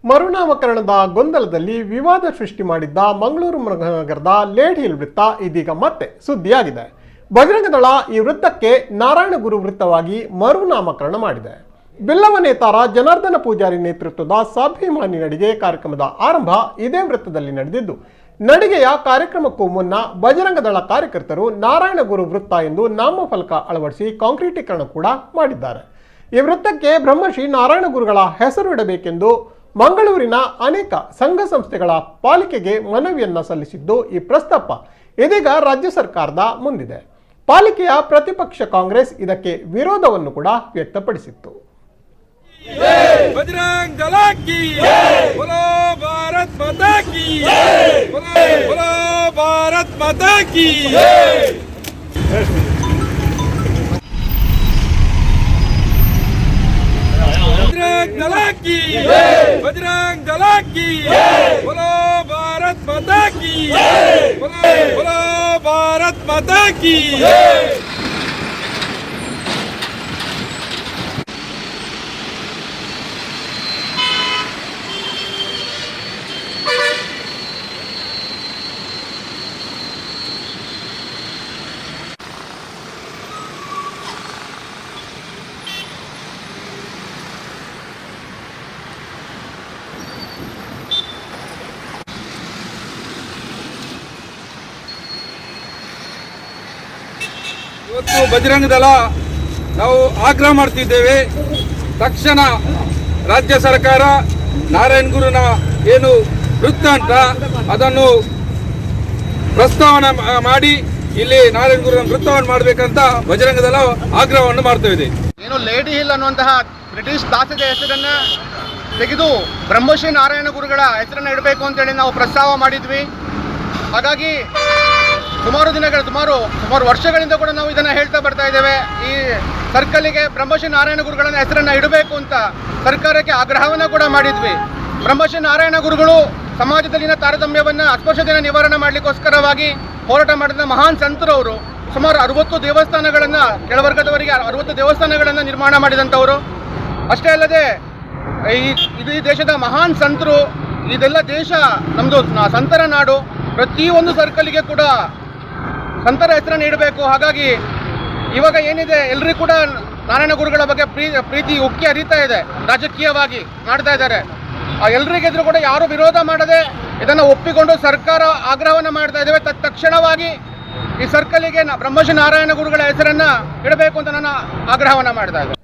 ಮರುನಾಮಕರಣದ ಗೊಂದಲದಲ್ಲಿ ವಿವಾದ ಸೃಷ್ಟಿ ಮಾಡಿದ್ದ ಮಂಗಳೂರು ನಗರದ ಲೇಡ್ ಹಿಲ್ ವೃತ್ತ ಇದೀಗ ಮತ್ತೆ ಸುದ್ದಿಯಾಗಿದೆ. ಬಜರಂಗ ದಳ ಈ ವೃತ್ತಕ್ಕೆ ನಾರಾಯಣಗುರು ವೃತ್ತವಾಗಿ ಮರುನಾಮಕರಣ ಮಾಡಿದೆ. ಬಿಲ್ಲವ ನೇತಾರ ಜನಾರ್ದನ ಪೂಜಾರಿ ನೇತೃತ್ವದ ಸ್ವಾಭಿಮಾನಿ ನಡಿಗೆ ಕಾರ್ಯಕ್ರಮದ ಆರಂಭ ಇದೇ ವೃತ್ತದಲ್ಲಿ ನಡೆದಿದ್ದು, ನಡಿಗೆಯ ಕಾರ್ಯಕ್ರಮಕ್ಕೂ ಮುನ್ನ ಬಜರಂಗ ದಳ ಕಾರ್ಯಕರ್ತರು ನಾರಾಯಣಗುರು ವೃತ್ತ ಎಂದು ನಾಮಫಲಕ ಅಳವಡಿಸಿ ಕಾಂಕ್ರೀಟೀಕರಣ ಕೂಡ ಮಾಡಿದ್ದಾರೆ. ಈ ವೃತ್ತಕ್ಕೆ ಬ್ರಹ್ಮಶ್ರೀ ನಾರಾಯಣಗುರುಗಳ ಹೆಸರು ಇಡಬೇಕೆಂದು ಮಂಗಳೂರಿನ ಅನೇಕ ಸಂಘ ಸಂಸ್ಥೆಗಳ ಪಾಲಿಕೆಗೆ ಮನವಿಯನ್ನ ಸಲ್ಲಿಸಿದ್ದು, ಈ ಪ್ರಸ್ತಾಪ ಇದೀಗ ರಾಜ್ಯ ಸರ್ಕಾರದ ಮುಂದಿದೆ. ಪಾಲಿಕೆಯ ಪ್ರತಿಪಕ್ಷ ಕಾಂಗ್ರೆಸ್ ಇದಕ್ಕೆ ವಿರೋಧವನ್ನು ಕೂಡ ವ್ಯಕ್ತಪಡಿಸಿತ್ತು. बजरंग दल की बोलो भारत माता की बोलो भारत माता की बजरंग दल की बोलो भारत माता की बोलो भारत माता की ಇವತ್ತು ಬಜರಂಗ ದಳ ನಾವು ಆಗ್ರಹ ಮಾಡ್ತಿದ್ದೇವೆ. ತಕ್ಷಣ ರಾಜ್ಯ ಸರ್ಕಾರ ನಾರಾಯಣಗುರುನ ಏನು ವೃತ್ತ ಅಂತ ಅದನ್ನು ಪ್ರಸ್ತಾವನೆ ಮಾಡಿ ಇಲ್ಲಿ ನಾರಾಯಣಗುರುನ ವೃತ್ತವನ್ನು ಮಾಡಬೇಕಂತ ಬಜರಂಗ ದಳ ಆಗ್ರಹವನ್ನು ಮಾಡ್ತಾ ಇದೆ. ಏನು ಲೇಡಿ ಹಿಲ್ ಅನ್ನುವಂತಹ ಬ್ರಿಟಿಷ್ ದಾಸದ ಹೆಸರನ್ನ ತೆಗೆದು ಬ್ರಹ್ಮಶ್ರೀ ನಾರಾಯಣ ಗುರುಗಳ ಹೆಸರನ್ನು ಇಡಬೇಕು ಅಂತೇಳಿ ನಾವು ಪ್ರಸ್ತಾವ ಮಾಡಿದ್ವಿ. ಹಾಗಾಗಿ ಸುಮಾರು ವರ್ಷಗಳಿಂದ ಕೂಡ ನಾವು ಇದನ್ನು ಹೇಳ್ತಾ ಬರ್ತಾ ಇದ್ದೇವೆ. ಈ ಸರ್ಕಲ್ಗೆ ಬ್ರಹ್ಮಶ್ರೀ ನಾರಾಯಣ ಗುರುಗಳ ಹೆಸರನ್ನು ಇಡಬೇಕು ಅಂತ ಸರ್ಕಾರಕ್ಕೆ ಆಗ್ರಹವನ್ನು ಕೂಡ ಮಾಡಿದ್ವಿ. ಬ್ರಹ್ಮಶ್ರೀ ನಾರಾಯಣ ಗುರುಗಳು ಸಮಾಜದಲ್ಲಿನ ತಾರತಮ್ಯವನ್ನು ಅಸ್ಪೃಶ್ಯತೆಯನ್ನು ನಿವಾರಣೆ ಮಾಡಲಿಕ್ಕೋಸ್ಕರವಾಗಿ ಹೋರಾಟ ಮಾಡಿದ ಮಹಾನ್ ಸಂತರವರು. ಸುಮಾರು 60 ದೇವಸ್ಥಾನಗಳನ್ನು, ಕೆಳವರ್ಗದವರಿಗೆ 60 ದೇವಸ್ಥಾನಗಳನ್ನು ನಿರ್ಮಾಣ ಮಾಡಿದಂಥವರು. ಅಷ್ಟೇ ಅಲ್ಲದೆ ಈ ದೇಶದ ಮಹಾನ್ ಸಂತರು, ಇದೆಲ್ಲ ದೇಶ ನಮ್ಮದು ಸಂತರ ನಾಡು. ಪ್ರತಿಯೊಂದು ಸರ್ಕಲ್ಗೆ ಕೂಡ ಸಂತರ ಹೆಸರನ್ನು ನೀಡಬೇಕು. ಹಾಗಾಗಿ ಇವಾಗ ಏನಿದೆ, ಎಲ್ಲರಿಗೂ ಕೂಡ ನಾರಾಯಣ ಗುರುಗಳ ಬಗ್ಗೆ ಪ್ರೀತಿ ಉಕ್ಕಿ ಹರಿತಾ ಇದೆ. ರಾಜಕೀಯವಾಗಿ ಮಾಡ್ತಾ ಇದ್ದಾರೆ. ಎಲ್ರಿಗೆದ್ರು ಕೂಡ ಯಾರು ವಿರೋಧ ಮಾಡದೆ ಇದನ್ನು ಒಪ್ಪಿಕೊಂಡು ಸರ್ಕಾರ ಆಗ್ರಹವನ್ನು ಮಾಡ್ತಾ ಇದ್ದೇವೆ. ತಕ್ಷಣವಾಗಿ ಈ ಸರ್ಕಲ್ಗೆ ಬ್ರಹ್ಮಶ್ರೀ ನಾರಾಯಣ ಗುರುಗಳ ಹೆಸರನ್ನು ಇಡಬೇಕು ಅಂತ ನಾನು ಆಗ್ರಹವನ್ನು ಮಾಡ್ತಾ ಇದ್ದೇನೆ.